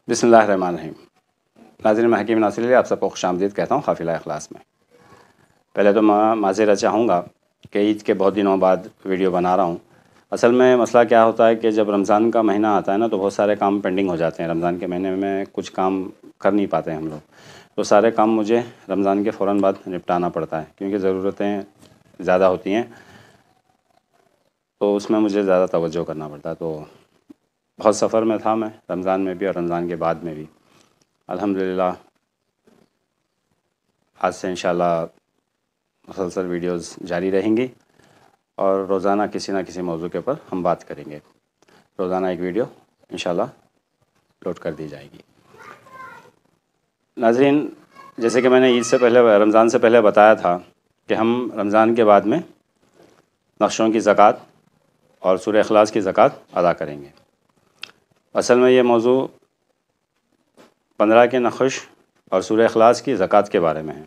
بسم اللہ الرحمن الرحیم۔ ناظرین، میں حکیم ناصر علی آپ سب کو خوش آمدید کہتا ہوں قافلہ اخلاص میں۔ پہلے تو میں معذرت چاہوں گا کہ عید کے بہت دنوں بعد ویڈیو بنا رہا ہوں۔ اصل میں مسئلہ کیا ہوتا ہے کہ جب رمضان کا مہینہ آتا ہے نا تو بہت سارے کام پینڈنگ ہو جاتے ہیں۔ رمضان کے مہینے میں کچھ کام کر نہیں پاتے ہیں ہم لوگ، تو سارے کام مجھے رمضان کے فوراً بعد نپٹانا پڑتا ہے کیونکہ ضرورتیں زیادہ ہوتی ہیں، تو اس میں مجھے زیادہ توجہ کرنا پڑتا ہے۔ تو بہت سفر میں تھا میں، رمضان میں بھی اور رمضان کے بعد میں بھی۔ الحمدللہ آج سے انشاءاللہ مسلسل ویڈیوز جاری رہیں گی اور روزانہ کسی نہ کسی موضوع کے اوپر ہم بات کریں گے۔ روزانہ ایک ویڈیو انشاءاللہ اپلوڈ کر دی جائے گی۔ ناظرین، جیسے کہ میں نے عید سے پہلے، رمضان سے پہلے بتایا تھا کہ ہم رمضان کے بعد میں نقشوں کی زکوٰۃ اور سورہ اخلاص کی زکوٰۃ ادا کریں گے۔ اصل میں یہ موضوع 15 کے نقش اور سورہ اخلاص کی زکوٰۃ کے بارے میں ہے۔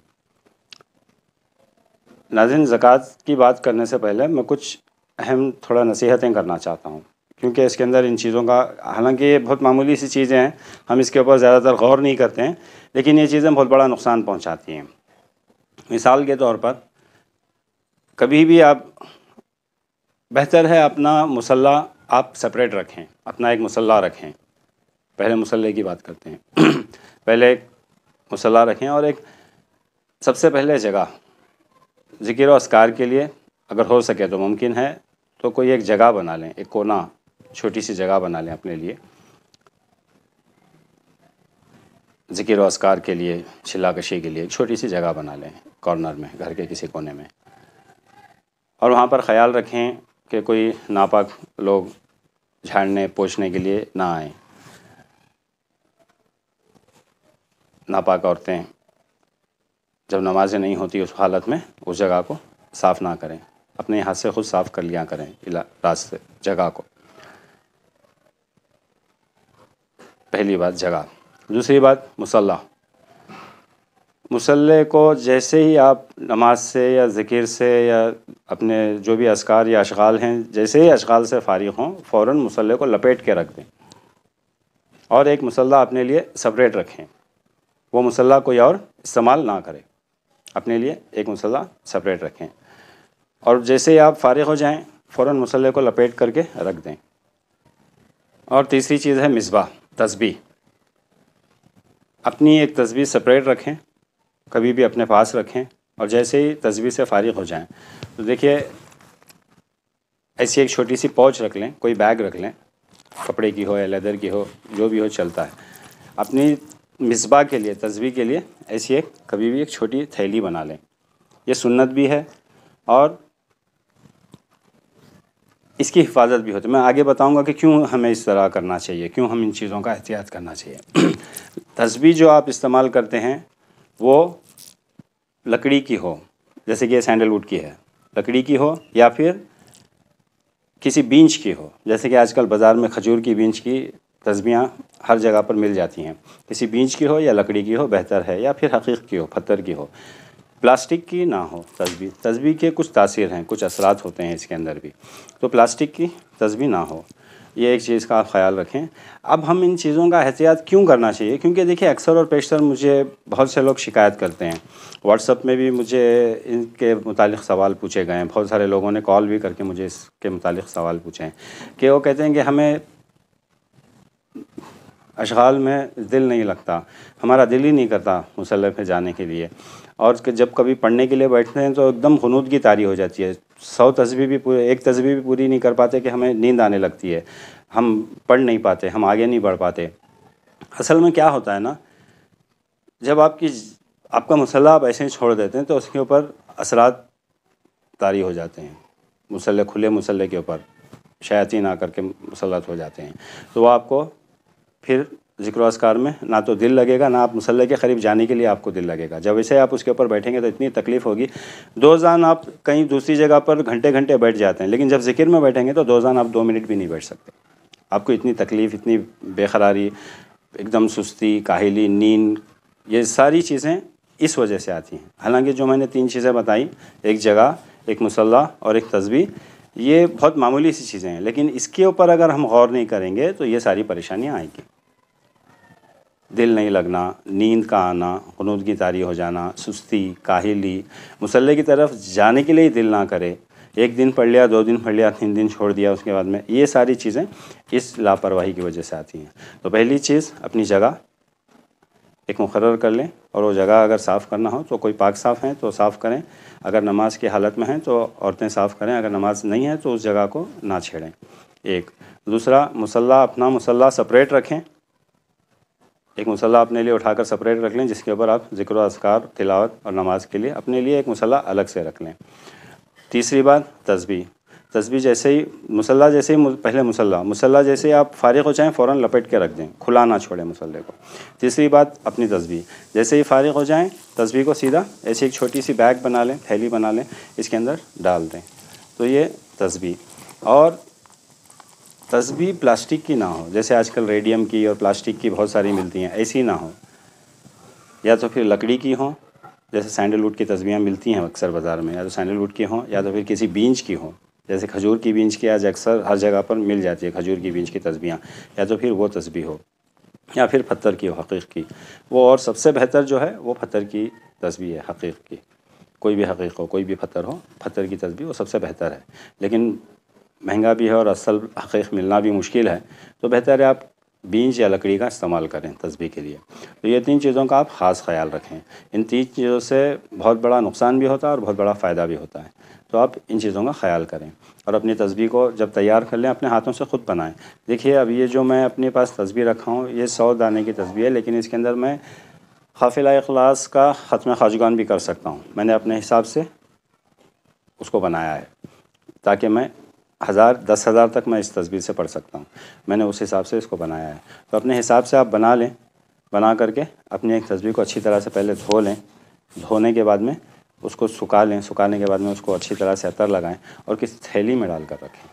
ناظرین، زکوٰۃ کی بات کرنے سے پہلے میں کچھ اہم تھوڑا نصیحتیں کرنا چاہتا ہوں، کیونکہ اس کے اندر ان چیزوں کا، حالانکہ یہ بہت معمولی سی چیزیں ہیں، ہم اس کے اوپر زیادہ تر غور نہیں کرتے ہیں، لیکن یہ چیزیں بہت بڑا نقصان پہنچاتی ہیں۔ مثال کے طور پر، کبھی بھی آپ، بہتر ہے اپنا مصلی آپ سپریٹ رکھیں، اپنا ایک مصلی رکھیں۔ پہلے مصلی کی بات کرتے ہیں۔ پہلے ایک مصلی رکھیں اور ایک سب سے پہلے جگہ ذکر و اذکار کے لیے، اگر ہو سکے تو ممکن ہے تو کوئی ایک جگہ بنا لیں، ایک کونا، چھوٹی سی جگہ بنا لیں اپنے لیے، ذکر و اذکار کے لیے، چلا کشی کے لیے ایک چھوٹی سی جگہ بنا لیں کارنر میں، گھر کے کسی کونے میں، اور وہاں پر خیال رکھیں کہ کوئی ناپاک لوگ جھاڑنے پوچھنے کے لیے نہ آئیں۔ ناپاک عورتیں جب نمازیں نہیں ہوتی اس حالت میں اس جگہ کو صاف نہ کریں، اپنے ہاتھ سے خود صاف کر لیا کریں راستے جگہ کو۔ پہلی بات جگہ۔ دوسری بات مصلی۔ مصلی کو جیسے ہی آپ نماز سے یا ذکر سے یا اپنے جو بھی اذکار یا اشغال ہیں، جیسے ہی اشغال سے فارغ ہوں، فوراً مصلی کو لپیٹ کے رکھ دیں اور ایک مصلی اپنے لیے سپریٹ رکھیں۔ وہ مصلی کوئی اور استعمال نہ کرے، اپنے لیے ایک مصلی سپریٹ رکھیں، اور جیسے ہی آپ فارغ ہو جائیں فوراً مصلی کو لپیٹ کر کے رکھ دیں۔ اور تیسری چیز ہے مصباح، تسبیح۔ اپنی ایک تسبیح سپریٹ رکھیں، کبھی بھی اپنے پاس رکھیں، اور جیسے ہی تسبیح سے فارغ ہو جائیں تو دیکھیے ایسی ایک چھوٹی سی پوچھ رکھ لیں، کوئی بیگ رکھ لیں، کپڑے کی ہو یا لیدر کی ہو، جو بھی ہو چلتا ہے۔ اپنی مصباح کے لیے، تسبیح کے لیے ایسی ایک کبھی بھی ایک چھوٹی تھیلی بنا لیں۔ یہ سنت بھی ہے اور اس کی حفاظت بھی ہوتی ہے۔ میں آگے بتاؤں گا کہ کیوں ہمیں اس طرح کرنا چاہیے، کیوں ہم ان چیزوں کا احتیاط کرنا چاہیے۔ تسبیح جو آپ استعمال کرتے ہیں وہ لکڑی کی ہو، جیسے کہ یہ سینڈل ووڈ کی ہے، لکڑی کی ہو، یا پھر کسی بینچ کی ہو، جیسے کہ آج کل بازار میں کھجور کی بینچ کی تسبیحاں ہر جگہ پر مل جاتی ہیں۔ کسی بینچ کی ہو یا لکڑی کی ہو بہتر ہے، یا پھر حقیق کی ہو، پتھر کی ہو، پلاسٹک کی نہ ہو تسبیح۔ تسبیح کے کچھ تاثیر ہیں، کچھ اثرات ہوتے ہیں اس کے اندر بھی، تو پلاسٹک کی تسبیح نہ ہو، یہ ایک چیز کا آپ خیال رکھیں۔ اب ہم ان چیزوں کا احتیاط کیوں کرنا چاہیے؟ کیونکہ دیکھیں اکثر اور بیشتر مجھے بہت سے لوگ شکایت کرتے ہیں، واٹس ایپ میں بھی مجھے ان کے متعلق سوال پوچھے گئے ہیں، بہت سارے لوگوں نے کال بھی کر کے مجھے اس کے متعلق سوال پوچھے ہیں کہ وہ کہتے ہیں کہ ہمیں اشغال میں دل نہیں لگتا، ہمارا دل ہی نہیں کرتا مصلی پہ جانے کے لیے، اور جب کبھی پڑھنے کے لیے بیٹھتے ہیں تو ایک دم غنودگی طاری ہو جاتی ہے، 100 تسبیح بھی پورے، ایک تسبیح بھی پوری نہیں کر پاتے کہ ہمیں نیند آنے لگتی ہے، ہم پڑھ نہیں پاتے، ہم آگے نہیں بڑھ پاتے۔ اصل میں کیا ہوتا ہے نا، جب آپ کا مصلی آپ ایسے ہی چھوڑ دیتے ہیں تو اس کے اوپر اثرات طاری ہو جاتے ہیں، مصلی، کھلے مصلی کے اوپر شیاطین آ کر کے مسلط ہو جاتے ہیں، تو وہ آپ کو پھر ذکر و اذکار میں نہ تو دل لگے گا، نہ آپ مصلی کے قریب جانے کے لیے آپ کو دل لگے گا۔ جب ایسے آپ اس کے اوپر بیٹھیں گے تو اتنی تکلیف ہوگی، دوزان آپ کہیں دوسری جگہ پر گھنٹے گھنٹے بیٹھ جاتے ہیں، لیکن جب ذکر میں بیٹھیں گے تو دوزان آپ 2 منٹ بھی نہیں بیٹھ سکتے۔ آپ کو اتنی تکلیف، اتنی بے قراری، ایک دم سستی، کاہلی، نیند، یہ ساری چیزیں اس وجہ سے آتی ہیں۔ حالانکہ جو میں نے 3 چیزیں بتائیں، ایک جگہ، ایک مصلی اور ایک تسبیح، یہ بہت معمولی سی چیزیں ہیں، لیکن اس کے اوپر اگر ہم غور نہیں کریں گے تو یہ ساری پریشانیاں آئیں گی۔ دل نہیں لگنا، نیند کا آنا، غنودگی طاری ہو جانا، سستی، کاہلی، مصلی کی طرف جانے کے لیے دل نہ کرے، ایک دن پڑھ لیا، 2 دن پڑھ لیا، 3 دن چھوڑ دیا، اس کے بعد میں یہ ساری چیزیں اس لاپرواہی کی وجہ سے آتی ہیں۔ تو پہلی چیز اپنی جگہ ایک مقرر کر لیں، اور وہ جگہ اگر صاف کرنا ہو تو کوئی پاک صاف ہیں تو صاف کریں، اگر نماز کی حالت میں ہیں تو عورتیں صاف کریں، اگر نماز نہیں ہے تو اس جگہ کو نہ چھیڑیں۔ ایک دوسرا، مصلی، اپنا مصلی سپریٹ رکھیں، ایک مصلی اپنے لیے اٹھا کر سپریٹ رکھ لیں، جس کے اوپر آپ ذکر و اذکار، تلاوت اور نماز کے لیے اپنے لیے ایک مصلی الگ سے رکھ لیں۔ تیسری بات، تسبیح جیسے ہی مصلی، جیسے ہی پہلے مصلی جیسے ہی آپ فارغ ہو جائیں فوراً لپیٹ کے رکھ دیں، کھلا نہ چھوڑیں مصلی کو۔ تیسری بات، اپنی تسبیح جیسے ہی فارغ ہو جائیں تسبیح کو سیدھا ایسی ایک چھوٹی سی بیگ بنا لیں، تھیلی بنا لیں، اس کے اندر ڈال دیں۔ تو یہ تسبیح، اور تسبیح پلاسٹک کی نہ ہو، جیسے آج کل ریڈیم کی اور پلاسٹک کی بہت ساری ملتی ہیں، ایسی نہ ہو، یا تو پھر لکڑی کی ہوں، جیسے سینڈل ووڈ کی تسبیحیں ملتی ہیں اکثر بازار میں، یا تو سینڈل ووڈ کی ہوں، یا تو پھر کسی بینچ کی ہوں، جیسے کھجور کی بینچ کی آج اکثر ہر جگہ پر مل جاتی ہے کھجور کی بینچ کی تسبیحیں، یا تو پھر وہ تسبیح ہو، یا پھر پتھر کی ہو، حقیق کی، وہ اور سب سے بہتر جو ہے وہ پتھر کی تسبیح ہے، حقیق کی، کوئی بھی حقیق ہو، کوئی بھی پتھر ہو، پتھر کی تسبیح وہ سب سے بہتر ہے، لیکن مہنگا بھی ہے اور اصل حقیق ملنا بھی مشکل ہے، تو بہتر ہے آپ بینچ یا لکڑی کا استعمال کریں تسبیح کے لیے۔ تو یہ 3 چیزوں کا آپ خاص خیال رکھیں، ان 3 چیزوں سے بہت بڑا نقصان بھی ہوتا ہے اور بہت بڑا فائدہ بھی ہوتا ہے، تو آپ ان چیزوں کا خیال کریں، اور اپنی تسبیح کو جب تیار کر لیں اپنے ہاتھوں سے خود بنائیں۔ دیکھیے اب یہ جو میں اپنے پاس تسبیح رکھا ہوں یہ 100 دانے کی تسبیح ہے، لیکن اس کے اندر میں قافلہ اخلاص کا ختم خواجگان بھی کر سکتا ہوں، میں نے اپنے حساب سے اس کو بنایا ہے تاکہ میں 10,000 تک میں اس تسبیح سے پڑھ سکتا ہوں، میں نے اس حساب سے اس کو بنایا ہے۔ تو اپنے حساب سے آپ بنا لیں، بنا کر کے اپنی ایک تسبیح کو اچھی طرح سے پہلے دھو لیں، دھونے کے بعد میں اس کو سکھا لیں، سکھانے کے بعد میں اس کو اچھی طرح سے عطر لگائیں اور کسی تھیلی میں ڈال کر رکھیں۔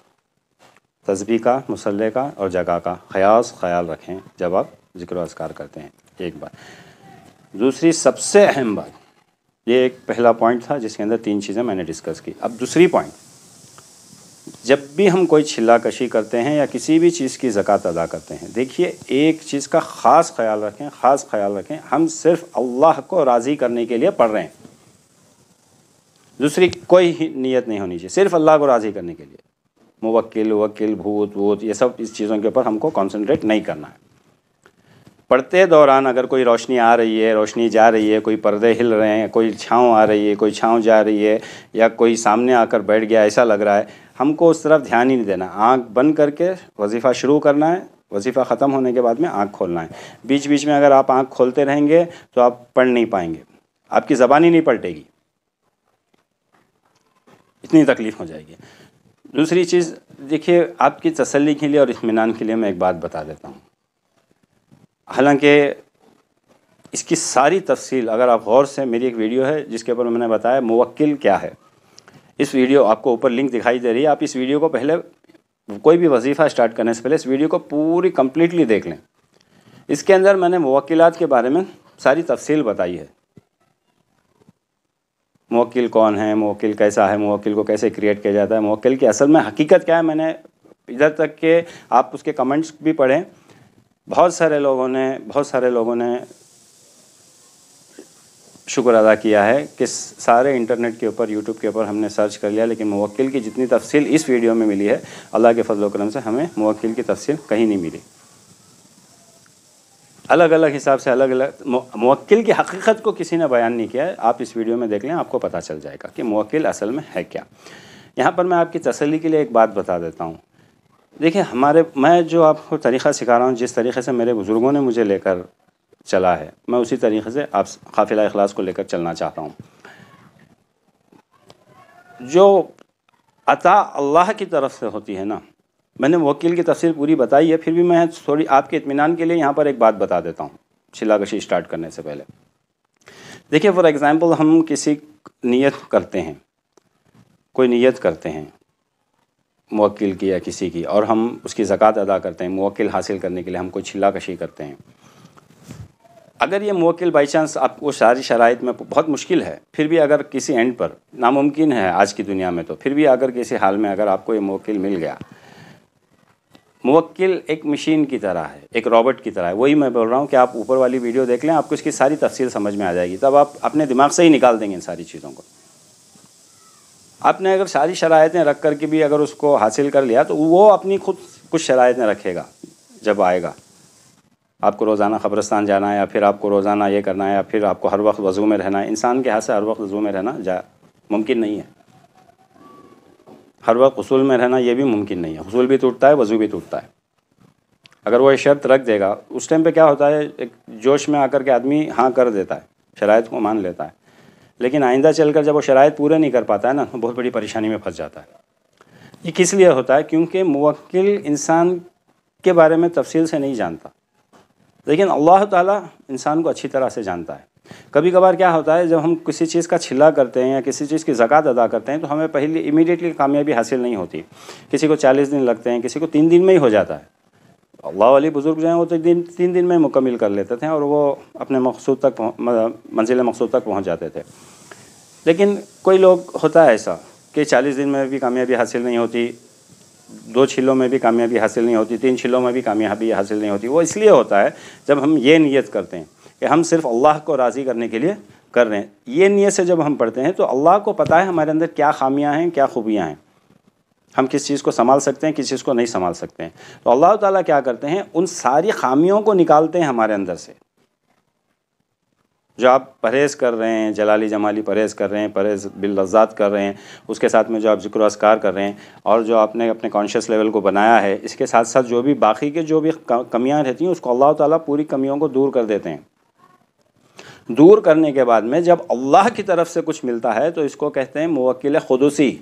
تسبیح کا، مصلی کا اور جگہ کا خیال رکھیں جب آپ ذکر و اذکار کرتے ہیں، ایک بات۔ دوسری سب سے اہم بات، یہ ایک پہلا پوائنٹ تھا جس کے اندر 3 چیزیں میں نے ڈسکس کی، اب دوسری پوائنٹ، جب بھی ہم کوئی چھلا کشی کرتے ہیں یا کسی بھی چیز کی زکوٰۃ ادا کرتے ہیں، دیکھیے ایک چیز کا خاص خیال رکھیں، ہم صرف اللہ کو راضی کرنے کے لیے پڑھ رہے ہیں، دوسری کوئی نیت نہیں ہونی چاہیے، صرف اللہ کو راضی کرنے کے لیے، موکل، بھوت یہ سب اس چیزوں کے اوپر ہم کو کنسنٹریٹ نہیں کرنا ہے۔ پڑھتے دوران اگر کوئی روشنی آ رہی ہے، روشنی جا رہی ہے، کوئی پردے ہل رہے ہیں، کوئی چھاؤں آ رہی ہے، کوئی چھاؤں جا رہی ہے، یا کوئی سامنے آ کر بیٹھ گیا ایسا لگ رہا ہے، ہم کو اس طرف دھیان ہی نہیں دینا، آنکھ بند کر کے وظیفہ شروع کرنا ہے، وظیفہ ختم ہونے کے بعد میں آنکھ کھولنا ہے۔ بیچ بیچ میں اگر آپ آنکھ کھولتے رہیں گے تو آپ پڑھ نہیں پائیں گے، آپ کی زبان ہی نہیں پلٹے گی، اتنی تکلیف ہو جائے گی۔ دوسری چیز دیکھیے، آپ کی تسلی کے لیے اور اطمینان کے لیے میں ایک بات بتا دیتا ہوں، حالانکہ اس کی ساری تفصیل اگر آپ غور سے، میری ایک ویڈیو ہے جس کے اوپر میں نے بتایا موکل کیا ہے، اس ویڈیو آپ کو اوپر لنک دکھائی دے رہی ہے، آپ اس ویڈیو کو پہلے کوئی بھی وظیفہ اسٹارٹ کرنے سے پہلے اس ویڈیو کو پوری کمپلیٹلی دیکھ لیں، اس کے اندر میں نے موکلات کے بارے میں ساری تفصیل بتائی ہے، موکل کون ہے، موکل کیسا ہے، موکل کو کیسے کریٹ کیا جاتا ہے، موکل کی اصل میں حقیقت کیا ہے، میں نے ادھر تک کہ آپ اس کے کمنٹس بھی پڑھیں، بہت سارے لوگوں نے شکر ادا کیا ہے کہ سارے انٹرنیٹ کے اوپر، یوٹیوب کے اوپر ہم نے سرچ کر لیا، لیکن موکل کی جتنی تفصیل اس ویڈیو میں ملی ہے، اللہ کے فضل و کرم سے ہمیں موکل کی تفصیل کہیں نہیں ملی، الگ الگ حساب سے موکل کی حقیقت کو کسی نے بیان نہیں کیا ہے، آپ اس ویڈیو میں دیکھ لیں، آپ کو پتہ چل جائے گا کہ موکل اصل میں ہے کیا۔ یہاں پر میں آپ کی تسلی کے لیے ایک بات بتا دیتا ہوں، دیکھیں میں جو آپ کو طریقہ سکھا رہا ہوں، جس طریقے سے میرے بزرگوں نے مجھے لے کر چلا ہے، میں اسی طریقے سے آپ قافلہ اخلاص کو لے کر چلنا چاہتا ہوں۔ جو عطا اللہ کی طرف سے ہوتی ہے نا، میں نے موکل کی تفصیل پوری بتائی ہے، پھر بھی میں تھوڑی آپ کے اطمینان کے لیے یہاں پر ایک بات بتا دیتا ہوں چھلا کشی اسٹارٹ کرنے سے پہلے۔ دیکھیے فار ایگزامپل، ہم کسی نیت کرتے ہیں، کوئی نیت کرتے ہیں موکل کی یا کسی کی، اور ہم اس کی زکوٰۃ ادا کرتے ہیں، موکل حاصل کرنے کے لیے ہم کوئی چھلا کشی کرتے ہیں۔ اگر یہ موکل بائی چانس آپ کو ساری شرائط میں بہت مشکل ہے، پھر بھی اگر کسی اینڈ پر ناممکن ہے آج کی دنیا میں، تو پھر بھی اگر کسی حال میں اگر آپ کو یہ موکل مل گیا، موکل ایک مشین کی طرح ہے، ایک روبوٹ کی طرح ہے. وہی میں بول رہا ہوں کہ آپ اوپر والی ویڈیو دیکھ لیں، آپ کو اس کی ساری تفصیل سمجھ میں آ جائے گی. تب آپ اپنے دماغ سے ہی نکال دیں گے ان ساری چیزوں کو. آپ نے اگر ساری شرائطیں رکھ کر کے بھی اگر اس کو حاصل کر لیا تو وہ اپنی خود کچھ شرائطیں رکھے گا. جب آئے گا آپ کو روزانہ قبرستان جانا ہے، یا پھر آپ کو روزانہ یہ کرنا ہے، یا پھر آپ کو ہر وقت وضو میں رہنا ہے. انسان کے ہاتھ سے ہر وقت وضو میں رہنا ممکن نہیں ہے. ہر وقت غسل میں رہنا یہ بھی ممکن نہیں ہے. غسل بھی ٹوٹتا ہے، وضو بھی ٹوٹتا ہے. اگر وہ شرط رکھ دے گا اس ٹائم پہ کیا ہوتا ہے، ایک جوش میں آ کر کے آدمی ہاں کر دیتا ہے، شرائط کو مان لیتا ہے. لیکن آئندہ چل کر جب وہ شرائط پورے نہیں کر پاتا ہے نا، تو بہت بڑی پریشانی میں پھنس جاتا ہے. یہ کس لیے ہوتا ہے؟ کیونکہ موکل انسان کے بارے میں تفصیل سے نہیں جانتا، لیکن اللہ تعالیٰ انسان کو اچھی طرح سے جانتا ہے. کبھی کبھار کیا ہوتا ہے، جب ہم کسی چیز کا چھلا کرتے ہیں یا کسی چیز کی زکوٰۃ ادا کرتے ہیں تو ہمیں پہلے امیڈیٹلی کامیابی حاصل نہیں ہوتی. کسی کو 40 دن لگتے ہیں، کسی کو 3 دن میں ہی ہو جاتا ہے. اللہ والی بزرگ جو ہیں وہ تو 3 دن میں مکمل کر لیتے تھے اور وہ اپنے مقصود تک منزل مقصود تک پہنچ جاتے تھے. لیکن کوئی لوگ ہوتا ہے ایسا کہ 40 دن میں بھی کامیابی حاصل نہیں ہوتی، 2 چھلوں میں بھی کامیابی حاصل نہیں ہوتی، 3 چھلوں میں بھی کامیابی حاصل نہیں ہوتی. وہ اس لیے ہوتا ہے جب ہم یہ نیت کرتے ہیں کہ ہم صرف اللہ کو راضی کرنے کے لیے کر رہے ہیں. یہ نیت سے جب ہم پڑھتے ہیں تو اللہ کو پتہ ہے ہمارے اندر کیا خامیاں ہیں، کیا خوبیاں ہیں، ہم کس چیز کو سنبھال سکتے ہیں، کس چیز کو نہیں سنبھال سکتے ہیں. تو اللہ تعالیٰ کیا کرتے ہیں، ان ساری خامیوں کو نکالتے ہیں ہمارے اندر سے. جو آپ پرہیز کر رہے ہیں، جلالی جمالی پرہیز کر رہے ہیں، پرہیز باللذات کر رہے ہیں، اس کے ساتھ میں جو آپ ذکر و اذکار کر رہے ہیں، اور جو آپ نے اپنے کانشیس لیول کو بنایا ہے، اس کے ساتھ ساتھ جو بھی باقی کے جو بھی کمیاں رہتی ہیں اس کو اللہ تعالیٰ پوری کمیوں کو دور کر دیتے ہیں. دور کرنے کے بعد میں جب اللہ کی طرف سے کچھ ملتا ہے تو اس کو کہتے ہیں موکل قدسی.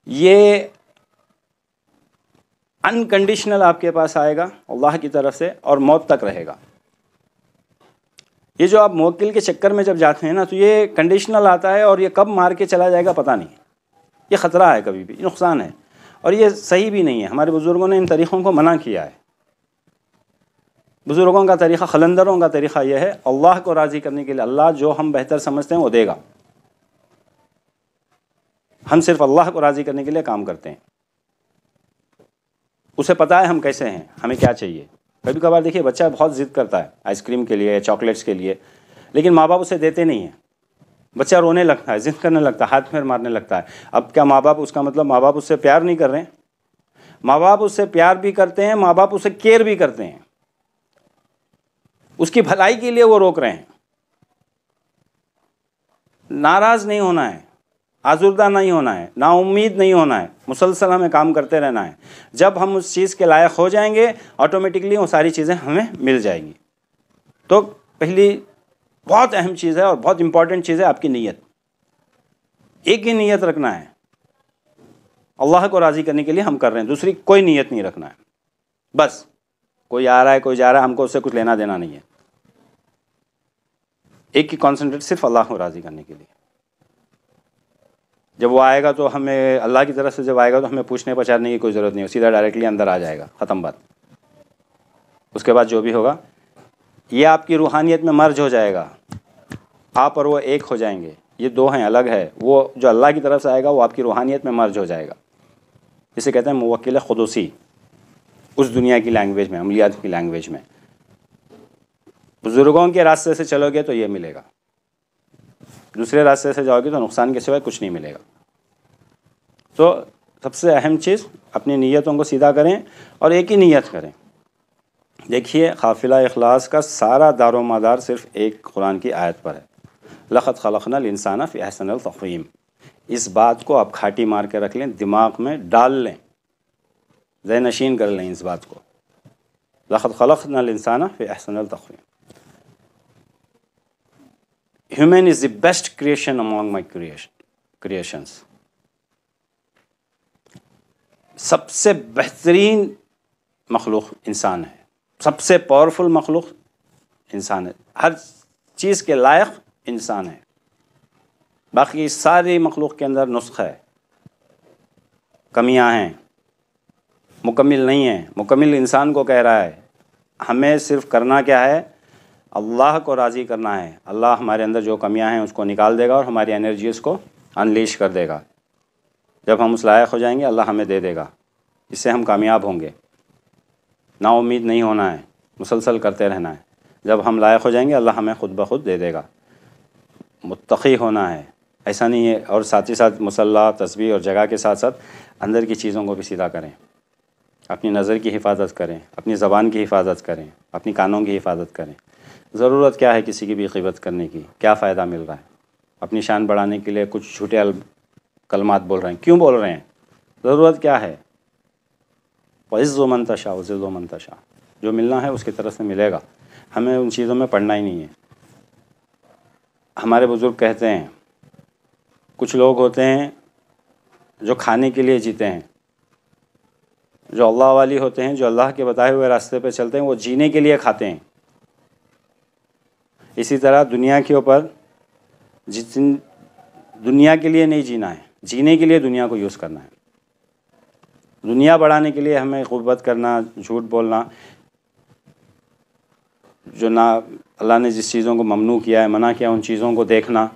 یہ انکنڈیشنل آپ کے پاس آئے گا اللہ کی طرف سے اور موت تک رہے گا. یہ جو آپ موکل کے چکر میں جب جاتے ہیں نا تو یہ کنڈیشنل آتا ہے اور یہ کب مار کے چلا جائے گا پتہ نہیں. یہ خطرہ ہے، کبھی بھی نقصان ہے، اور یہ صحیح بھی نہیں ہے. ہمارے بزرگوں نے ان طریقوں کو منع کیا ہے. بزرگوں کا طریقہ، خلندروں کا طریقہ یہ ہے، اللہ کو راضی کرنے کے لیے اللہ جو ہم بہتر سمجھتے ہیں وہ دے گا. ہم صرف اللہ کو راضی کرنے کے لیے کام کرتے ہیں. اسے پتہ ہے ہم کیسے ہیں، ہمیں کیا چاہیے. کبھی کبھار دیکھیے بچہ بہت ضد کرتا ہے آئس کریم کے لیے، چاکلیٹس کے لیے، لیکن ماں باپ اسے دیتے نہیں ہیں. بچہ رونے لگتا ہے، ضد کرنے لگتا ہے، ہاتھ پھیر مارنے لگتا ہے. اب کیا ماں باپ، اس کا مطلب ماں باپ اس سے پیار نہیں کر رہے ہیں؟ ماں باپ اس سے پیار بھی کرتے ہیں، ماں باپ اسے کیئر بھی کرتے ہیں، اس کی بھلائی کے لیے وہ روک رہے ہیں. ناراض نہیں ہونا ہے، آزردہ نہیں ہونا ہے، نا امید نہیں ہونا ہے، مسلسل ہمیں کام کرتے رہنا ہے. جب ہم اس چیز کے لائق ہو جائیں گے آٹومیٹکلی وہ ساری چیزیں ہمیں مل جائیں گی. تو پہلی بہت اہم چیز ہے اور بہت امپورٹنٹ چیز ہے آپ کی نیت. ایک ہی نیت رکھنا ہے، اللہ کو راضی کرنے کے لیے ہم کر رہے ہیں، دوسری کوئی نیت نہیں رکھنا ہے. بس کوئی آ رہا ہے، کوئی جا رہا ہے، ہم کو اس سے کچھ لینا دینا نہیں ہے. ایک ہی کانسنٹریٹ صرف اللہ کو راضی کرنے کے لیے. جب وہ آئے گا تو ہمیں اللہ کی طرف سے جب آئے گا تو ہمیں پوچھنے پچارنے کی کوئی ضرورت نہیں ہے، سیدھا ڈائریکٹلی اندر آ جائے گا، ختم بات. اس کے بعد جو بھی ہوگا یہ آپ کی روحانیت میں مرج ہو جائے گا، آپ اور وہ ایک ہو جائیں گے. یہ دو ہیں، الگ ہے. وہ جو اللہ کی طرف سے آئے گا وہ آپ کی روحانیت میں مرج ہو جائے گا. اسے کہتے ہیں موکل قدسی، اس دنیا کی لینگویج میں، عملیات کی لینگویج میں. بزرگوں کے راستے سے چلو گے تو یہ ملے گا، دوسرے راستے سے جاؤ گے تو نقصان کے سوائے کچھ نہیں ملے گا. تو سب سے اہم چیز اپنی نیتوں کو سیدھا کریں اور ایک ہی نیت کریں. دیکھیے قافلہ اخلاص کا سارا دار و مدار صرف ایک قرآن کی آیت پر ہے، لقد خلقنا الانسان فی احسن تقویم. اس بات کو آپ کھاٹی مار کے رکھ لیں، دماغ میں ڈال لیں، ذہن نشین کر لیں اس بات کو. لقد خلقنا الانسان فی احسن تقویم. Human is the best creation among my creations. سب سے بہترین مخلوق انسان ہے، سب سے پاورفل مخلوق انسان ہے، ہر چیز کے لائق انسان ہے. باقی ساری مخلوق کے اندر نسخ ہے، کمیاں ہیں، مکمل نہیں ہے. مکمل انسان کو کہہ رہا ہے. ہمیں صرف کرنا کیا ہے، اللہ کو راضی کرنا ہے. اللہ ہمارے اندر جو کمیاں ہیں اس کو نکال دے گا اور ہماری انرجیز کو انلیش کر دے گا. جب ہم اس لائق ہو جائیں گے اللہ ہمیں دے دے گا. اس سے ہم کامیاب ہوں گے. نا امید نہیں ہونا ہے، مسلسل کرتے رہنا ہے. جب ہم لائق ہو جائیں گے اللہ ہمیں خود بخود دے دے گا. متقی ہونا ہے، ایسا نہیں ہے. اور ساتھ ہی ساتھ مصلی، تسبیح اور جگہ کے ساتھ ساتھ اندر کی چیزوں کو بھی سیدھا کریں. اپنی نظر کی حفاظت کریں، اپنی زبان کی حفاظت کریں، اپنی کانوں کی حفاظت کریں. ضرورت کیا ہے کسی کی بھی غیبت کرنے کی؟ کیا فائدہ مل رہا ہے؟ اپنی شان بڑھانے کے لیے کچھ جھوٹے کلمات بول رہے ہیں، کیوں بول رہے ہیں؟ ضرورت کیا ہے؟ وَعِزُّ مَن تَشَاءُ وَذِلُّ مَن تَشَاءُ، جو ملنا ہے اس کی طرف سے ملے گا. ہمیں ان چیزوں میں پڑنا ہی نہیں ہے. ہمارے بزرگ کہتے ہیں کچھ لوگ ہوتے ہیں جو کھانے کے لیے جیتے ہیں، جو اللہ والی ہوتے ہیں، جو اللہ کے بتائے ہوئے راستے پہ چلتے ہیں، وہ جینے کے لیے کھاتے ہیں. اسی طرح دنیا کے اوپر دنیا کے لیے نہیں جینا ہے، جینے کے لیے دنیا کو یوز کرنا ہے. دنیا بڑھانے کے لیے ہمیں غیبت کرنا، جھوٹ بولنا، جو نہ اللہ نے جس چیزوں کو ممنوع کیا ہے، منع کیا، ان چیزوں کو دیکھنا،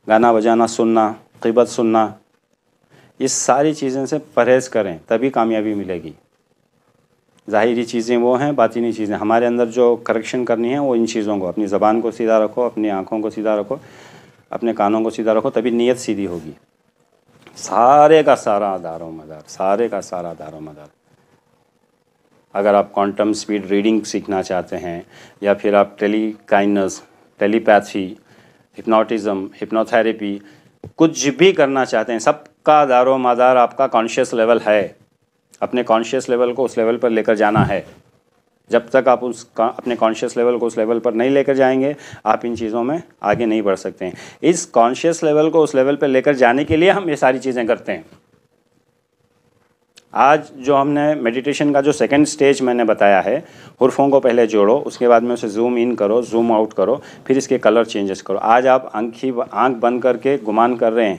گانا بجانا سننا، غیبت سننا، اس ساری چیزیں سے پرہیز کریں تبھی کامیابی ملے گی. ظاہری چیزیں وہ ہیں، باطنی چیزیں ہمارے اندر جو کریکشن کرنی ہے وہ ان چیزوں کو، اپنی زبان کو سیدھا رکھو، اپنی آنکھوں کو سیدھا رکھو، اپنے کانوں کو سیدھا رکھو، تبھی نیت سیدھی ہوگی. سارے کا سارا دار و مدار، سارے کا سارا دار و مدار. اگر آپ کوانٹم سپیڈ ریڈنگ سیکھنا چاہتے ہیں، یا پھر آپ ٹیلی کائنڈنس، ٹیلی پیتھی، ہپنوٹزم، ہپنوتھیراپی، کچھ بھی کرنا چاہتے ہیں، سب کا دار و مدار آپ کا کانشیس لیول ہے. اپنے کانشیس لیول کو اس لیول پر لے کر جانا ہے. جب تک آپ اپنے کانشیس لیول کو اس لیول پر نہیں لے کر جائیں گے، آپ ان چیزوں میں آگے نہیں بڑھ سکتے ہیں. اس کانشیس لیول کو اس لیول پہ لے کر جانے کے لیے ہم یہ ساری چیزیں کرتے ہیں. آج جو ہم نے میڈیٹیشن کا جو سیکنڈ سٹیج میں نے بتایا ہے، حرفوں کو پہلے جوڑو، اس کے بعد میں اسے زوم ان کرو، زوم آؤٹ کرو، پھر اس کے کلر چینجز کرو. آج آپ آنکھ بند کر کے گمان کر رہے ہیں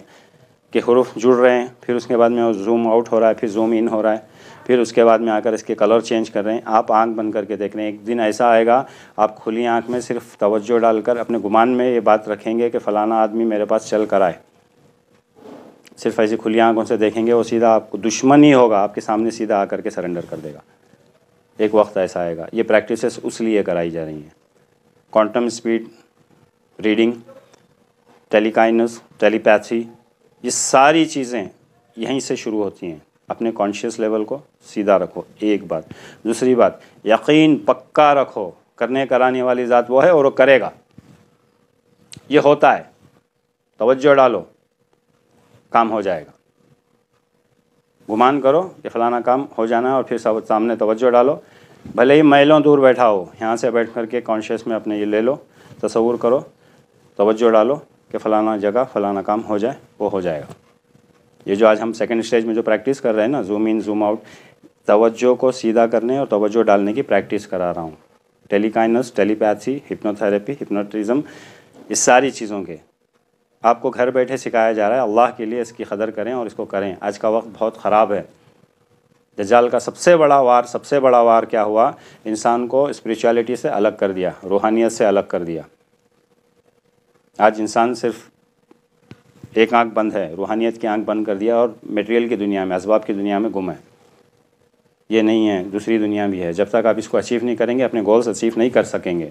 کہ حروف جڑ رہے ہیں، پھر اس کے بعد میں زوم آؤٹ ہو رہا ہے، پھر زوم ان ہو رہا ہے، پھر اس کے بعد میں آ کر اس کے کلر چینج کر رہے ہیں. آپ آنکھ بند کر کے دیکھ رہے ہیں. ایک دن ایسا آئے گا آپ کھلی آنکھ میں صرف توجہ ڈال کر اپنے گمان میں یہ بات رکھیں گے کہ فلانا آدمی میرے پاس چل کر آئے. صرف ایسی کھلی آنکھوں سے دیکھیں گے، وہ سیدھا آپ کو دشمن ہی ہوگا، آپ کے سامنے سیدھا آ کر کے سرنڈر کر دے گا. ایک وقت ایسا آئے گا. یہ پریکٹسز اس لیے کرائی جا رہی ہیں. کوانٹم سپیڈ ریڈنگ، ٹیلی کائنڈنس، ٹیلی پیتھی، یہ ساری چیزیں یہیں سے شروع ہوتی ہیں. اپنے کانشیس لیول کو سیدھا رکھو، ایک بات. دوسری بات، یقین پکا رکھو، کرنے کرانے والی ذات وہ ہے اور وہ کرے گا. یہ ہوتا ہے. توجہ ڈالو، کام ہو جائے گا. گمان کرو کہ فلانا کام ہو جانا ہے اور پھر سامنے توجہ ڈالو. بھلے ہی میلوں دور بیٹھا ہو، یہاں سے بیٹھ کر کے کانشیس میں اپنے یہ لے لو، تصور کرو، توجہ ڈالو کہ فلانا جگہ فلانا کام ہو جائے، وہ ہو جائے گا. یہ جو آج ہم سیکنڈ سٹیج میں جو پریکٹس کر رہے ہیں نا، زوم ان زوم آؤٹ، توجہ کو سیدھا کرنے اور توجہ ڈالنے کی پریکٹس کرا رہا ہوں. ٹیلی کائنڈنس، ٹیلی پیتھی، ہپنوتھیراپی، ہپنوٹزم، اس ساری چیزوں کے آپ کو گھر بیٹھے سکھایا جا رہا ہے. اللہ کے لیے اس کی قدر کریں اور اس کو کریں. آج کا وقت بہت خراب ہے. دجال کا سب سے بڑا وار کیا ہوا؟ انسان کو اسپریچولیٹی سے الگ کر دیا، روحانیت سے الگ کر دیا. آج انسان صرف ایک آنکھ بند ہے، روحانیت کی آنکھ بند کر دیا اور میٹیریل کی دنیا میں، اسباب کی دنیا میں گم ہے. یہ نہیں ہے، دوسری دنیا بھی ہے. جب تک آپ اس کو اچیو نہیں کریں گے، اپنے گولز اچیو نہیں کر سکیں گے.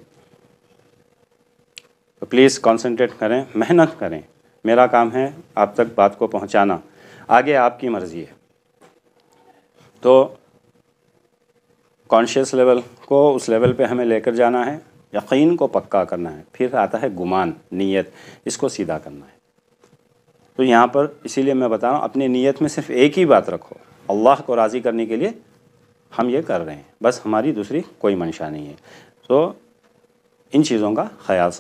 تو پلیز کانسنٹریٹ کریں، محنت کریں. میرا کام ہے آپ تک بات کو پہنچانا، آگے آپ کی مرضی ہے. تو کانشیس لیول کو اس لیول پہ ہمیں لے کر جانا ہے، یقین کو پکا کرنا ہے. پھر آتا ہے گمان، نیت، اس کو سیدھا کرنا ہے. تو یہاں پر اسی لیے میں بتا رہا ہوں، اپنی نیت میں صرف ایک ہی بات رکھو، اللہ کو راضی کرنے کے لیے ہم یہ کر رہے ہیں، بس ہماری دوسری کوئی منشا نہیں ہے. تو ان چیزوں کا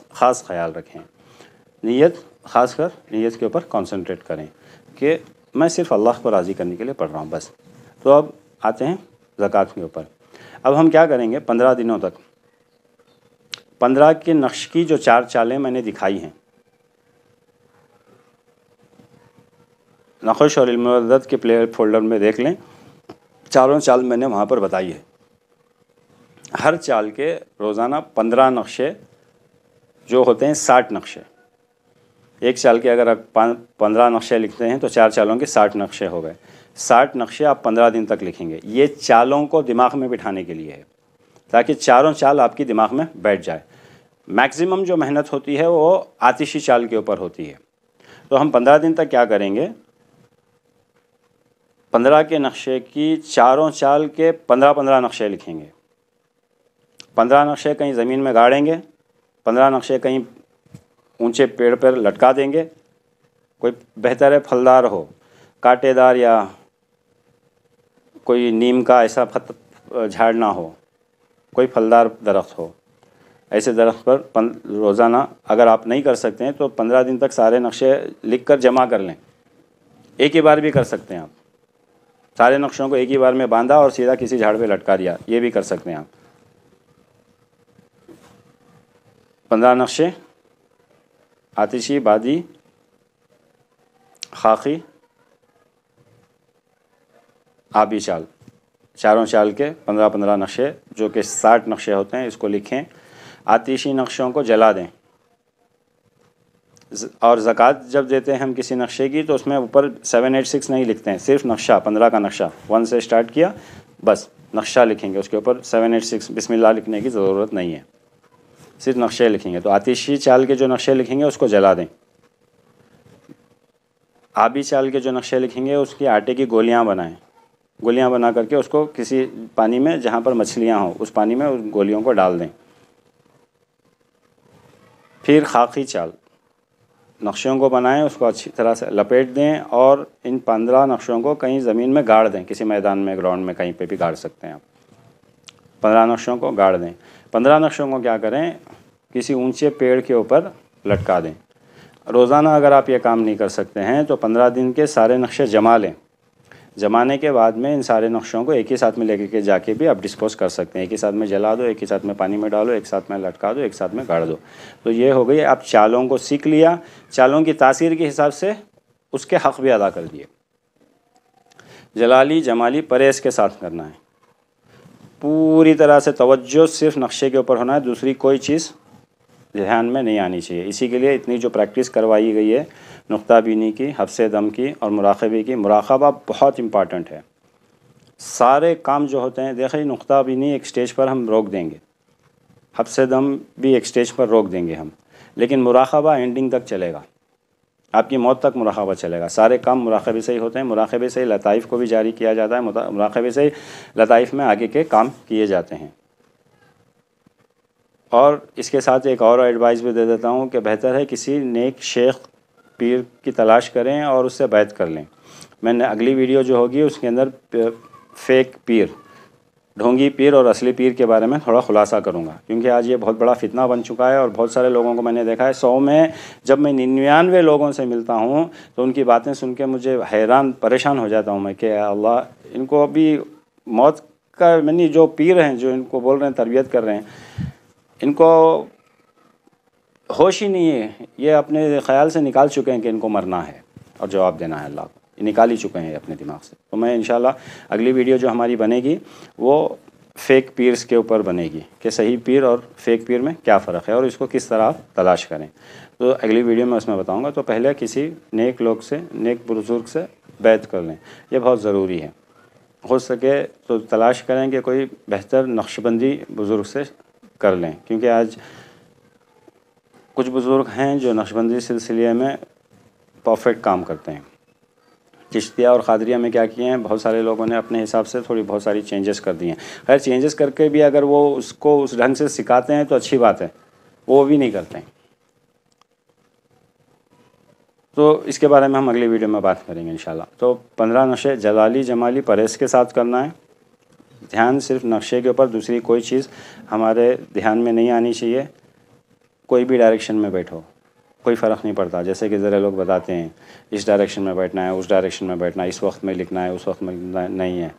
خاص خیال رکھیں. نیت، خاص کر نیت کے اوپر کانسنٹریٹ کریں کہ میں صرف اللہ کو راضی کرنے کے لیے پڑھ رہا ہوں بس. تو اب آتے ہیں زکوٰۃ کے اوپر. اب ہم کیا کریں گے 15 دنوں تک، 15 کے نقش کی جو 4 چالیں میں نے دکھائی ہیں، نقش اور علم عدد کے پلے فولڈر میں دیکھ لیں، چاروں چال میں نے وہاں پر بتائی ہے. ہر چال کے روزانہ 15 نقشے جو ہوتے ہیں 60 نقشے. ایک چال کے اگر آپ 15 نقشے لکھتے ہیں تو 4 چالوں کے 60 نقشے ہو گئے. 60 نقشے آپ 15 دن تک لکھیں گے. یہ چالوں کو دماغ میں بٹھانے کے لیے ہے تاکہ چاروں چال آپ کی دماغ میں بیٹھ جائے. میکسیمم جو محنت ہوتی ہے وہ آتشی چال کے اوپر ہوتی ہے. تو ہم 15 دن تک کیا کریں گے، 15 کے نقشے کی چاروں چال کے 15 نقشے لکھیں گے. 15 نقشے کہیں زمین میں گاڑیں گے، 15 نقشے کہیں اونچے پیڑ پر لٹکا دیں گے. کوئی بہتر ہے پھلدار ہو، کانٹے دار یا کوئی نیم کا ایسا جھاڑ نہ ہو، کوئی پھلدار درخت ہو. ایسے درخت پر روزانہ اگر آپ نہیں کر سکتے ہیں تو 15 دن تک سارے نقشے لکھ کر جمع کر لیں. ایک ہی بار بھی کر سکتے ہیں آپ، سارے نقشوں کو ایک ہی بار میں باندھا اور سیدھا کسی جھاڑ پہ لٹکا دیا، یہ بھی کر سکتے ہیں آپ. 15 نقشے آتشی، بادی، خاکی، آبی چال، چاروں چال کے 15 نقشے جو کہ 60 نقشے ہوتے ہیں، اس کو لکھیں. آتشی نقشوں کو جلا دیں. اور زکوٰۃ جب دیتے ہیں ہم کسی نقشے کی تو اس میں اوپر 786 نہیں لکھتے ہیں، صرف نقشہ 15 کا نقشہ 1 سے اسٹارٹ کیا، بس نقشہ لکھیں گے. اس کے اوپر 786 بسم اللہ لکھنے کی ضرورت نہیں ہے، صرف نقشے لکھیں گے. تو آتشی چال کے جو نقشے لکھیں گے اس کو جلا دیں. آبی چال کے جو نقشے لکھیں گے اس کی آٹے کی گولیاں بنائیں. گولیاں بنا کر کے اس کو کسی پانی میں جہاں پر مچھلیاں ہوں اس پانی میں اس گولیوں کو ڈال دیں. پھر خاکی چال، نقشوں کو بنائیں، اس کو اچھی طرح سے لپیٹ دیں اور ان 15 نقشوں کو کہیں زمین میں گاڑ دیں. کسی میدان میں، گراؤنڈ میں، کہیں پہ بھی گاڑ سکتے ہیں آپ. 15 نقشوں کو گاڑ دیں. 15 نقشوں کو کیا کریں، کسی اونچے پیڑ کے اوپر لٹکا دیں. روزانہ اگر آپ یہ کام نہیں کر سکتے ہیں تو 15 دن کے سارے نقشے جما لیں. جمانے کے بعد میں ان سارے نقشوں کو ایک ہی ساتھ میں لے کے جا کے بھی آپ ڈسپوز کر سکتے ہیں. ایک ہی ساتھ میں جلا دو، ایک ہی ساتھ میں پانی میں ڈالو، ایک ساتھ میں لٹکا دو، ایک ساتھ میں گاڑ دو. تو یہ ہو گئی، آپ چالوں کو سیکھ لیا، چالوں کی تاثیر کے حساب سے اس کے حق بھی ادا کر دیے. جلالی جمالی پرہیز کے ساتھ کرنا ہے، پوری طرح سے توجہ صرف نقشے کے اوپر ہونا ہے، دوسری کوئی چیز دھیان میں نہیں آنی چاہیے. اسی کے لیے اتنی جو پریکٹس کروائی گئی ہے نقطہ بینی کی، حبس دم کی اور مراقبے کی. مراقبہ بہت امپارٹنٹ ہے. سارے کام جو ہوتے ہیں، دیکھیں نقطہ بینی ایک سٹیج پر ہم روک دیں گے، حبس دم بھی ایک سٹیج پر روک دیں گے ہم، لیکن مراقبہ اینڈنگ تک چلے گا، آپ کی موت تک مراقبہ چلے گا. سارے کام مراقبے سے ہی ہوتے ہیں. مراقبے سے ہی لطائف کو بھی جاری کیا جاتا ہے، مراقبے سے ہی لطائف میں آگے کے کام کیے جاتے ہیں. اور اس کے ساتھ ایک اور ایڈوائز بھی دے دیتا ہوں کہ بہتر ہے کسی نیک شیخ پیر کی تلاش کریں اور اس سے بیعت کر لیں. میں نے اگلی ویڈیو جو ہوگی اس کے اندر فیک پیر، ڈھونگی پیر اور اصلی پیر کے بارے میں تھوڑا خلاصہ کروں گا، کیونکہ آج یہ بہت بڑا فتنہ بن چکا ہے اور بہت سارے لوگوں کو میں نے دیکھا ہے. 100 میں جب میں 99 لوگوں سے ملتا ہوں تو ان کی باتیں سن کے مجھے حیران پریشان ہو جاتا ہوں میں کہ اللہ، ان کو ابھی موت کا، یعنی جو پیر ہیں جو ان کو بول رہے ہیں تربیت کر رہے ہیں، ان کو ہوش ہی نہیں ہے. یہ اپنے خیال سے نکال چکے ہیں کہ ان کو مرنا ہے اور جواب دینا ہے اللہ کو، نکال ہی چکے ہیں اپنے دماغ سے. تو میں انشاءاللہ اگلی ویڈیو جو ہماری بنے گی وہ فیک پیرز کے اوپر بنے گی کہ صحیح پیر اور فیک پیر میں کیا فرق ہے اور اس کو کس طرح تلاش کریں. تو اگلی ویڈیو میں اس میں بتاؤں گا. تو پہلے کسی نیک لوگ سے، نیک بزرگ سے بیعت کر لیں، یہ بہت ضروری ہے. ہو سکے تو تلاش کریں کہ کوئی بہتر نقش بندی بزرگ سے کر لیں، کیونکہ آج کچھ بزرگ ہیں جو نقش بندی سلسلے میں پرفیکٹ کام کرتے ہیں. چشتیہ اور قادریہ میں کیا کیے ہیں، بہت سارے لوگوں نے اپنے حساب سے تھوڑی بہت ساری چینجز کر دی ہیں. خیر چینجز کر کے بھی اگر وہ اس کو اس ڈھنگ سے سکھاتے ہیں تو اچھی بات ہے، وہ بھی نہیں کرتے ہیں. تو اس کے بارے میں ہم اگلی ویڈیو میں بات کریں گے انشاءاللہ. تو 15 نقشے جلالی جمالی پرہیز کے ساتھ کرنا ہے. دھیان صرف نقشے کے اوپر، دوسری کوئی چیز ہمارے دھیان میں نہیں آنی چاہیے. کوئی بھی ڈائریکشن میں بیٹھو، کوئی فرق نہیں پڑتا. جیسے کہ ذرا لوگ بتاتے ہیں اس ڈائریکشن میں بیٹھنا ہے، اس ڈائریکشن میں بیٹھنا ہے، اس وقت میں لکھنا ہے، اس وقت میں نہیں ہے.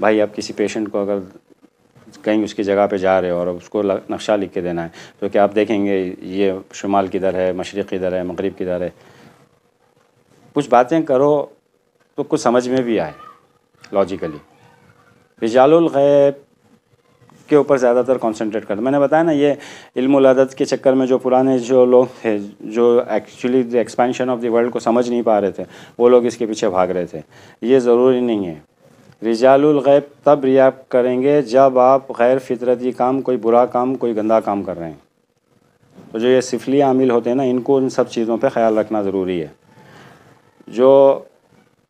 بھائی آپ کسی پیشنٹ کو اگر کہیں اس کی جگہ پہ جا رہے ہو اور اس کو نقشہ لکھ کے دینا ہے تو کیا آپ دیکھیں گے یہ شمال کدھر ہے، مشرق کدھر ہے، مغرب کدھر ہے؟ کچھ باتیں کرو تو کچھ سمجھ میں بھی آئے لاجیکلی. رجال الغیب کے اوپر زیادہ تر کانسنٹریٹ کرتے. میں نے بتایا نا یہ علم العدد کے چکر میں جو پرانے جو لوگ تھے جو actually expansion of the world کو سمجھ نہیں پا رہے تھے وہ لوگ اس کے پیچھے بھاگ رہے تھے. یہ ضروری نہیں ہے. رجال الغیب تب ریا کریں گے جب آپ غیر فطرتی کام، کوئی برا کام، کوئی گندا کام کر رہے ہیں. تو جو یہ سفلی عامل ہوتے ہیں نا ان کو ان سب چیزوں پہ خیال رکھنا ضروری ہے. جو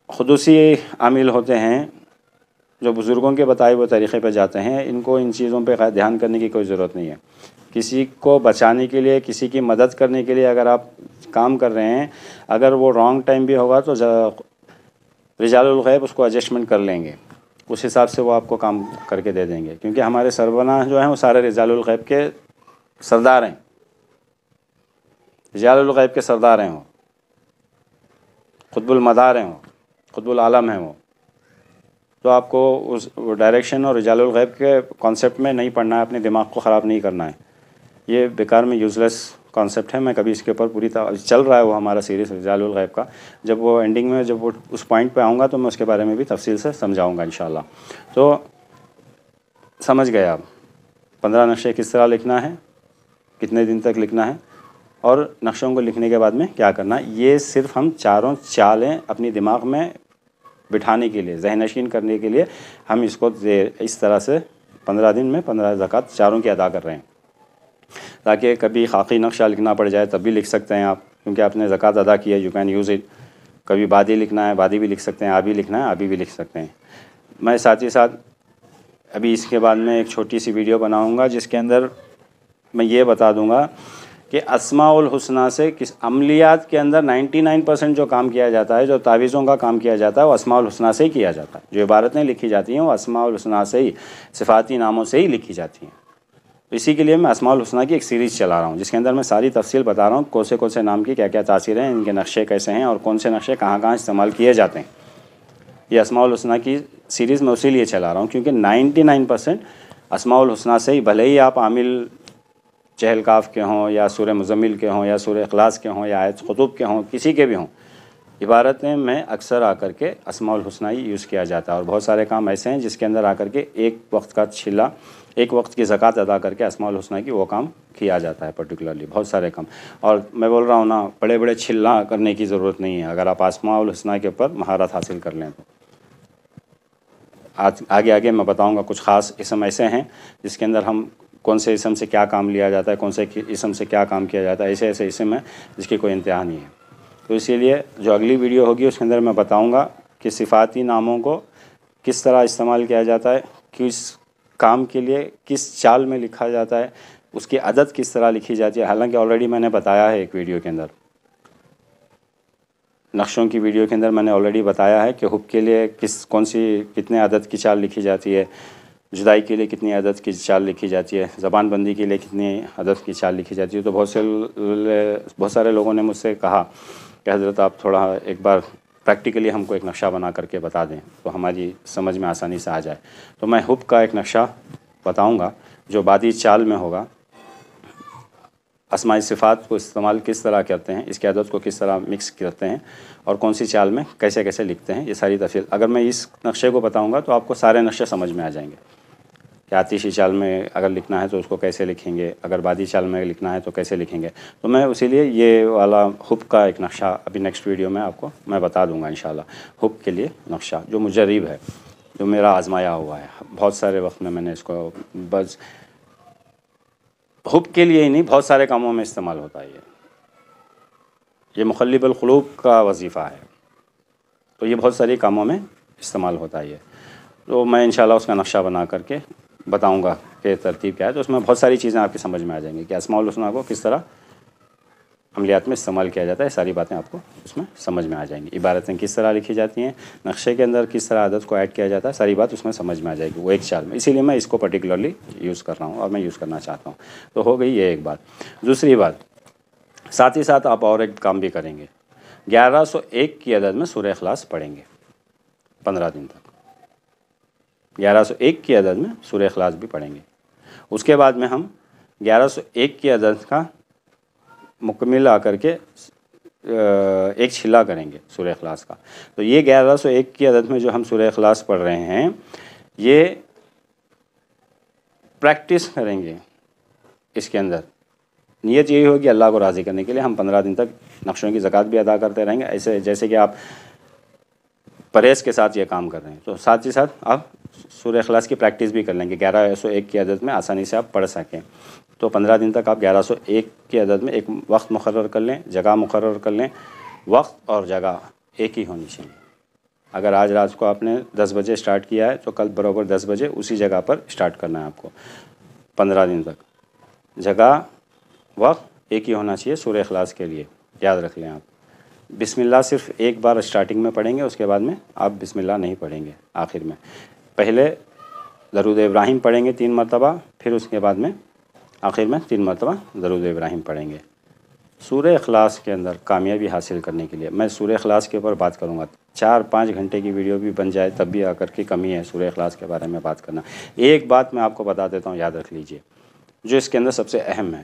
خدوسی عامل ہوتے ہیں جو بزرگوں کے بتائے ہوئے طریقے پہ جاتے ہیں ان کو ان چیزوں پہ دھیان کرنے کی کوئی ضرورت نہیں ہے. کسی کو بچانے کے لیے، کسی کی مدد کرنے کے لیے اگر آپ کام کر رہے ہیں، اگر وہ رانگ ٹائم بھی ہوگا تو رجال الغیب اس کو ایڈجسٹمنٹ کر لیں گے، اس حساب سے وہ آپ کو کام کر کے دے دیں گے. کیونکہ ہمارے سربراہ جو ہیں وہ سارے رجال الغیب کے سردار ہیں. رجال الغیب کے سردار ہیں، وہ قطب المدار ہیں، وہ قطب العالم ہیں وہ. تو آپ کو اس ڈائریکشن اور رجال الغیب کے کانسیپٹ میں نہیں پڑھنا ہے، اپنے دماغ کو خراب نہیں کرنا ہے. یہ بیکار میں یوز لیس کانسیپٹ ہے. میں کبھی اس کے اوپر چل رہا ہے وہ ہمارا سیریز رجال الغیب کا. جب وہ اینڈنگ میں جب وہ اس پوائنٹ پہ آؤں گا تو میں اس کے بارے میں بھی تفصیل سے سمجھاؤں گا انشاءاللہ. تو سمجھ گئے آپ 15 نقشے کس طرح لکھنا ہے، کتنے دن تک لکھنا ہے، اور نقشوں کو لکھنے کے بعد میں کیا کرنا ہے. یہ صرف ہم چاروں چالیں اپنی دماغ میں بٹھانے کے لیے، ذہن نشین کرنے کے لیے ہم اس کو اس طرح سے 15 دن میں 15 زکوٰۃ چاروں کی ادا کر رہے ہیں، تاکہ کبھی خاکی نقشہ لکھنا پڑ جائے تب بھی لکھ سکتے ہیں آپ، کیونکہ آپ نے زکوٰۃ ادا کی ہے، یو کین یوز اٹ. کبھی بادی لکھنا ہے بادی بھی لکھ سکتے ہیں، آبی لکھنا ہے آبی بھی لکھ سکتے ہیں. میں ساتھ ہی ساتھ ابھی اس کے بعد میں ایک چھوٹی سی ویڈیو بناؤں گا جس کے اندر میں یہ بتا دوں گا کہ اسماء الحسنہ سے کس عملیات کے اندر 99% جو کام کیا جاتا ہے، جو تعویذوں کا کام کیا جاتا ہے وہ اسماء الحسنہ سے ہی کیا جاتا ہے. جو عبارتیں لکھی جاتی ہیں وہ اسماء الحسنہ سے ہی، صفاتی ناموں سے ہی لکھی جاتی ہیں. اسی کے لیے میں اسماء الحسنہ کی ایک سیریز چلا رہا ہوں جس کے اندر میں ساری تفصیل بتا رہا ہوں کون سے نام کی کیا کیا تاثیر ہیں، ان کے نقشے کیسے ہیں اور کون سے نقشے کہاں کہاں استعمال کیے جاتے ہیں. یہ اسماء الحسنہ کی سیریز میں اسی لیے چلا رہا ہوں کیونکہ 99% اسماء الحسنہ سے ہی، بھلے ہی آپ عامل چہل کاف کے ہوں یا سورہ مزمل کے ہوں یا سورہ اخلاص کے ہوں یا آیت خطوب کے ہوں، کسی کے بھی ہوں، عبارتیں میں اکثر آ کر کے اسماء الحسنہ ہی یوز کیا جاتا ہے. اور بہت سارے کام ایسے ہیں جس کے اندر آ کر کے ایک وقت کا چھلا، ایک وقت کی زکوٰۃ ادا کر کے اسماء الحسنہ کی وہ کام کیا جاتا ہے پرٹیکولرلی، بہت سارے کام. اور میں بول رہا ہوں نا بڑے بڑے چھلا کرنے کی ضرورت نہیں ہے اگر آپ اسماء الحسنہ کے اوپر مہارت حاصل کر لیں تو. آگے میں بتاؤں گا کچھ خاص اسم ایسے ہیں جس کے اندر ہم کون سے اسم سے کیا کام لیا جاتا ہے، کون سے اسم سے کیا کام کیا جاتا ہے. ایسے ایسے اسم ہیں جس کی کوئی انتہا نہیں ہے. تو اسی لیے جو اگلی ویڈیو ہوگی اس کے اندر میں بتاؤں گا کہ صفاتی ناموں کو کس طرح استعمال کیا جاتا ہے، کس کام کے لیے کس چال میں لکھا جاتا ہے، اس کی عدد کس طرح لکھی جاتی ہے. حالانکہ آلریڈی میں نے بتایا ہے ایک ویڈیو کے اندر، نقشوں کی ویڈیو کے اندر میں نے آلریڈی بتایا ہے کہ حب کے لیے کتنے عدد کی چال لکھی جاتی ہے، جدائی کے لیے کتنی عدد کی چال لکھی جاتی ہے، زبان بندی کے لیے کتنی عدد کی چال لکھی جاتی ہے. تو بہت سارے لوگوں نے مجھ سے کہا کہ حضرت آپ تھوڑا ایک بار پریکٹیکلی ہم کو ایک نقشہ بنا کر کے بتا دیں تو ہماری سمجھ میں آسانی سے آ جائے. تو میں حب کا ایک نقشہ بتاؤں گا جو بادی چال میں ہوگا. اسماء صفات کو استعمال کس طرح کرتے ہیں، اس کی عدد کو کس طرح مکس کرتے ہیں اور کون سی چال میں کیسے کیسے لکھتے ہیں، یہ ساری تفصیل اگر میں اس نقشے کو بتاؤں گا تو آپ کو سارے نقشے سمجھ میں آ جائیں گے کہ آتشی چال میں اگر لکھنا ہے تو اس کو کیسے لکھیں گے، اگر بادی چال میں لکھنا ہے تو کیسے لکھیں گے. تو میں اسی لیے یہ والا حب کا ایک نقشہ ابھی نیکسٹ ویڈیو میں آپ کو میں بتا دوں گا انشاءاللہ. حب کے لیے نقشہ جو مجرب ہے، جو میرا آزمایا ہوا ہے بہت سارے وقت میں نے اس کو بس حب کے لیے ہی نہیں بہت سارے کاموں میں استعمال ہوتا ہے. یہ مخلب القلوب کا وظیفہ ہے تو یہ بہت سارے کاموں میں استعمال ہوتا ہے. تو میں انشاءاللہ اس کا نقشہ بنا کر کے بتاؤں گا کہ ترتیب کیا ہے. تو اس میں بہت ساری چیزیں آپ کی سمجھ میں آ جائیں گی کہ اسماء الحسنہ کو کس طرح عملیات میں استعمال کیا جاتا ہے. ساری باتیں آپ کو اس میں سمجھ میں آ جائیں گی. عبارتیں کس طرح لکھی جاتی ہیں، نقشے کے اندر کس طرح عدد کو ایڈ کیا جاتا ہے، ساری بات اس میں سمجھ میں آ جائے گی وہ ایک چال میں. اسی لیے میں اس کو پرٹیکولرلی یوز کر رہا ہوں اور میں یوز کرنا چاہتا ہوں. تو ہو گئی یہ ایک بات. دوسری بات، ساتھ ہی ساتھ آپ اور ایک کام بھی کریں گے. 1101 کی عدد میں سورہ اخلاص پڑھیں گے 15 دن تک. 1101 کی عدد میں سورہ اخلاص بھی پڑھیں گے. اس کے بعد میں ہم 1101 کی عدد کا مکمل آ کر کے ایک چھلا کریں گے سورہ اخلاص کا. تو یہ 1101 کی عدد میں جو ہم سورہ اخلاص پڑھ رہے ہیں یہ پریکٹس کریں گے اس کے اندر، نیت یہی ہوگی اللہ کو راضی کرنے کے لیے ہم 15 دن تک نقشوں کی زکوٰۃ بھی ادا کرتے رہیں گے، ایسے جیسے کہ آپ پرہیز کے ساتھ یہ کام کر رہے ہیں، تو ساتھ ہی ساتھ آپ سورہ اخلاص کی پریکٹس بھی کر لیں گے 1101 کی عدد میں آسانی سے آپ پڑھ سکیں۔ تو 15 دن تک آپ 1101 کی عدد میں ایک وقت مقرر کر لیں، جگہ مقرر کر لیں، وقت اور جگہ ایک ہی ہونی چاہیے۔ اگر آج رات کو آپ نے 10 بجے اسٹارٹ کیا ہے تو کل برابر 10 بجے اسی جگہ پر اسٹارٹ کرنا ہے آپ کو 15 دن تک۔ جگہ وقت ایک ہی ہونا چاہیے سورہ اخلاص کے لیے، یاد رکھ لیں آپ۔ بسم اللہ صرف ایک بار اسٹارٹنگ میں پڑھیں گے، اس کے بعد میں آپ بسم اللہ نہیں پڑھیں گے آخر میں۔ پہلے درود ابراہیم پڑھیں گے 3 مرتبہ، پھر اس کے بعد میں آخر میں 3 مرتبہ درود ابراہیم پڑھیں گے۔ سورہ اخلاص کے اندر کامیابی حاصل کرنے کے لیے میں سورہ اخلاص کے اوپر بات کروں گا، 4-5 گھنٹے کی ویڈیو بھی بن جائے تب بھی آ کر کے کمی ہے سورہ اخلاص کے بارے میں بات کرنا۔ ایک بات میں آپ کو بتا دیتا ہوں، یاد رکھ لیجئے، جو اس کے اندر سب سے اہم ہے۔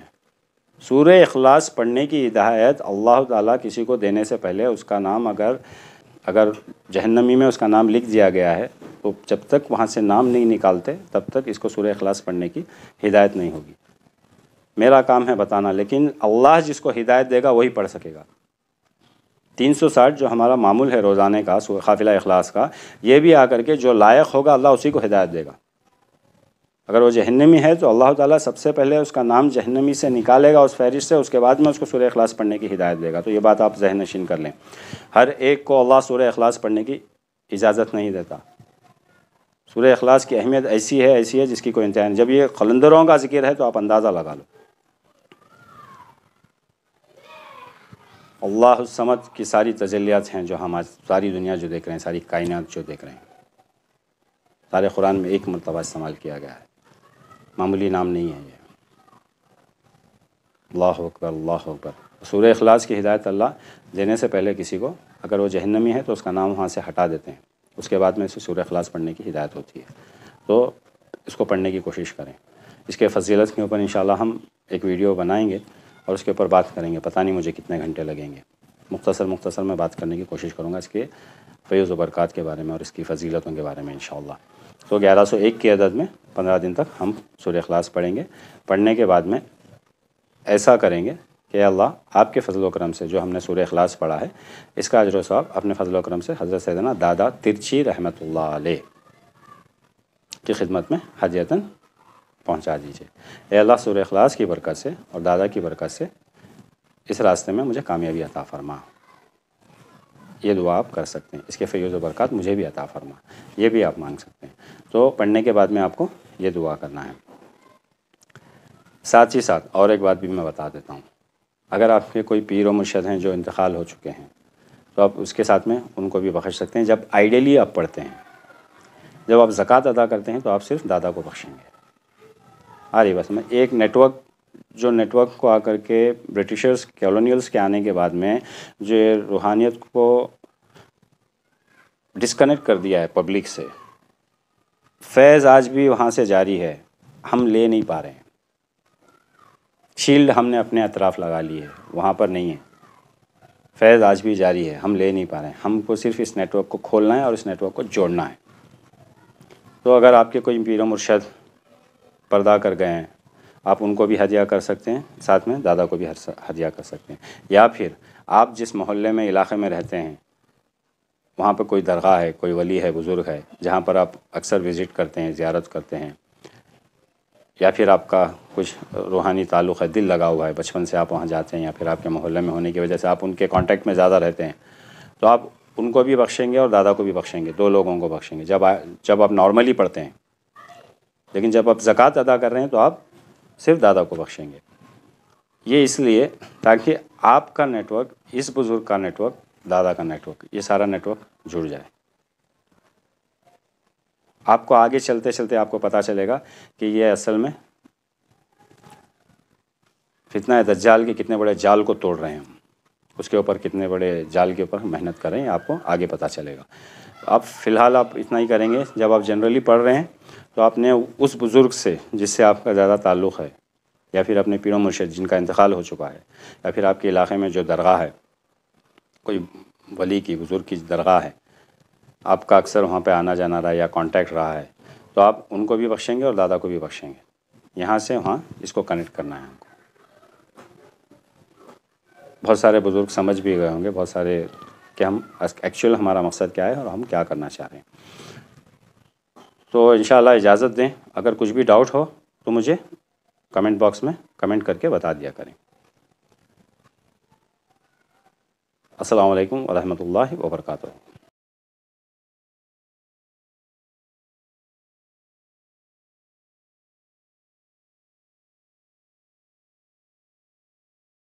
سورہ اخلاص پڑھنے کی ہدایت اللہ تعالیٰ کسی کو دینے سے پہلے اس کا نام اگر جہنمی میں اس کا نام لکھ دیا گیا ہے تو جب تک وہاں سے نام نہیں نکالتے تب تک اس کو سورہ اخلاص پڑھنے کی ہدایت نہیں ہوگی۔ میرا کام ہے بتانا، لیکن اللہ جس کو ہدایت دے گا وہی پڑھ سکے گا۔ 360 جو ہمارا معمول ہے روزانے کا قافلہ اخلاص کا، یہ بھی آ کر کے جو لائق ہوگا اللہ اسی کو ہدایت دے گا۔ اگر وہ جہنمی ہے تو اللہ تعالیٰ سب سے پہلے اس کا نام جہنمی سے نکالے گا اس فہرست سے، اس کے بعد میں اس کو سورہ اخلاص پڑھنے کی ہدایت دے گا۔ تو یہ بات آپ ذہن نشین کر لیں، ہر ایک کو اللہ سورہ اخلاص پڑھنے کی اجازت نہیں دیتا۔ سورہ اخلاص کی اہمیت ایسی ہے جس کی کوئی انتہا نہیں۔ جب یہ قلندروں کا ذکر ہے تو آپ اندازہ لگا لو۔ اللہ الصمد کی ساری تجلیات ہیں جو ہم آج ساری دنیا جو دیکھ رہے ہیں، ساری کائنات جو دیکھ رہے ہیں، سارے قرآن میں ایک مرتبہ استعمال کیا گیا ہے، معمولی نام نہیں ہے یہ۔ اللہ اکبر، اللہ اکبر۔ سورہ اخلاص کی ہدایت اللہ دینے سے پہلے کسی کو اگر وہ جہنمی ہے تو اس کا نام وہاں سے ہٹا دیتے ہیں، اس کے بعد میں اسے سورہ اخلاص پڑھنے کی ہدایت ہوتی ہے۔ تو اس کو پڑھنے کی کوشش کریں۔ اس کے فضیلت کے اوپر انشاءاللہ ہم ایک ویڈیو بنائیں گے اور اس کے اوپر بات کریں گے، پتہ نہیں مجھے کتنے گھنٹے لگیں گے، مختصر میں بات کرنے کی کوشش کروں گا اس کے فیض و برکات کے بارے میں اور اس کی فضیلتوں کے بارے میں انشاءاللہ۔ تو 1101 کی عدد میں 15 دن تک ہم سورہ اخلاص پڑھیں گے۔ پڑھنے کے بعد میں ایسا کریں گے کہ اللہ آپ کے فضل و کرم سے جو ہم نے سورہ اخلاص پڑھا ہے اس کا اجر و ثواب اپنے فضل و کرم سے حضرت سیدنا دادا ترچی رحمۃ اللہ علیہ کی خدمت میں ہدیتاً پہنچا دیجیے۔ اے اللہ سورہ اخلاص کی برکت سے اور دادا کی برکت سے اس راستے میں مجھے کامیابی عطا فرما۔ یہ دعا آپ کر سکتے ہیں، اس کے فیض و برکات مجھے بھی عطا فرما، یہ بھی آپ مانگ سکتے ہیں۔ تو پڑھنے کے بعد میں آپ کو یہ دعا کرنا ہے۔ ساتھ ہی ساتھ اور ایک بات بھی میں بتا دیتا ہوں، اگر آپ کے کوئی پیر و مرشد ہیں جو انتقال ہو چکے ہیں تو آپ اس کے ساتھ میں ان کو بھی بخش سکتے ہیں۔ جب آئیڈیلی آپ پڑھتے ہیں، جب آپ زکوٰۃ ادا کرتے ہیں تو آپ صرف دادا کو بخشیں گے۔ بس میں ایک نیٹ ورک کو آ کر کے برٹشرز کالونیلز کے آنے کے بعد میں جو روحانیت کو ڈسکنیکٹ کر دیا ہے پبلک سے، فیض آج بھی وہاں سے جاری ہے، ہم لے نہیں پا رہے ہیں۔ شیلڈ ہم نے اپنے اطراف لگا لی ہے، وہاں پر نہیں ہے۔ فیض آج بھی جاری ہے، ہم لے نہیں پا رہے ہیں۔ ہم کو صرف اس نیٹ ورک کو کھولنا ہے اور اس نیٹ ورک کو جوڑنا ہے۔ تو اگر آپ کے کوئی پیر و مرشد پردہ کر گئے ہیں، آپ ان کو بھی ہدیہ کر سکتے ہیں، ساتھ میں دادا کو بھی ہدیہ کر سکتے ہیں۔ یا پھر آپ جس محلے میں علاقے میں رہتے ہیں وہاں پہ کوئی درگاہ ہے، کوئی ولی ہے، بزرگ ہے، جہاں پر آپ اکثر وزٹ کرتے ہیں، زیارت کرتے ہیں، یا پھر آپ کا کچھ روحانی تعلق ہے، دل لگا ہوا ہے، بچپن سے آپ وہاں جاتے ہیں، یا پھر آپ کے محلے میں ہونے کی وجہ سے آپ ان کے کانٹیکٹ میں زیادہ رہتے ہیں، تو آپ ان کو بھی بخشیں گے اور دادا کو بھی بخشیں گے، 2 لوگوں کو بخشیں گے جب آپ نارملی پڑھتے ہیں۔ لیکن جب آپ زکوٰۃ ادا کر رہے ہیں تو آپ صرف دادا کو بخشیں گے۔ یہ اس لیے تاکہ آپ کا نیٹ ورک، اس بزرگ کا نیٹ ورک، دادا کا نیٹ ورک، یہ سارا نیٹ ورک جڑ جائے۔ آپ کو آگے چلتے چلتے آپ کو پتہ چلے گا کہ یہ اصل میں فتنہ دجال کے کتنے بڑے جال کو توڑ رہے ہیں، اس کے اوپر کتنے بڑے جال کے اوپر محنت کر رہے ہیں، آپ کو آگے پتہ چلے گا۔ اب فی الحال آپ اتنا ہی کریں گے، جب آپ جنرلی پڑھ رہے ہیں تو آپ نے اس بزرگ سے جس سے آپ کا زیادہ تعلق ہے، یا پھر اپنے پیر و مرشد جن کا انتقال ہو چکا ہے، یا پھر آپ کے علاقے میں جو درگاہ ہے، کوئی ولی کی، بزرگ کی درگاہ ہے، آپ کا اکثر وہاں پہ آنا جانا رہا ہے یا کانٹیکٹ رہا ہے، تو آپ ان کو بھی بخشیں گے اور دادا کو بھی بخشیں گے۔ یہاں سے وہاں اس کو کنیکٹ کرنا ہے ہم کو. بہت سارے بزرگ سمجھ بھی گئے ہوں گے، بہت سارے کہ ہم ایکچوئل ہمارا مقصد کیا ہے اور ہم کیا کرنا چاہ رہے ہیں. تو انشاءاللہ اجازت دیں، اگر کچھ بھی ڈاؤٹ ہو تو مجھے کمنٹ باکس میں کمنٹ کر کے بتا دیا کریں. السلام علیکم ورحمۃ اللہ وبرکاتہ.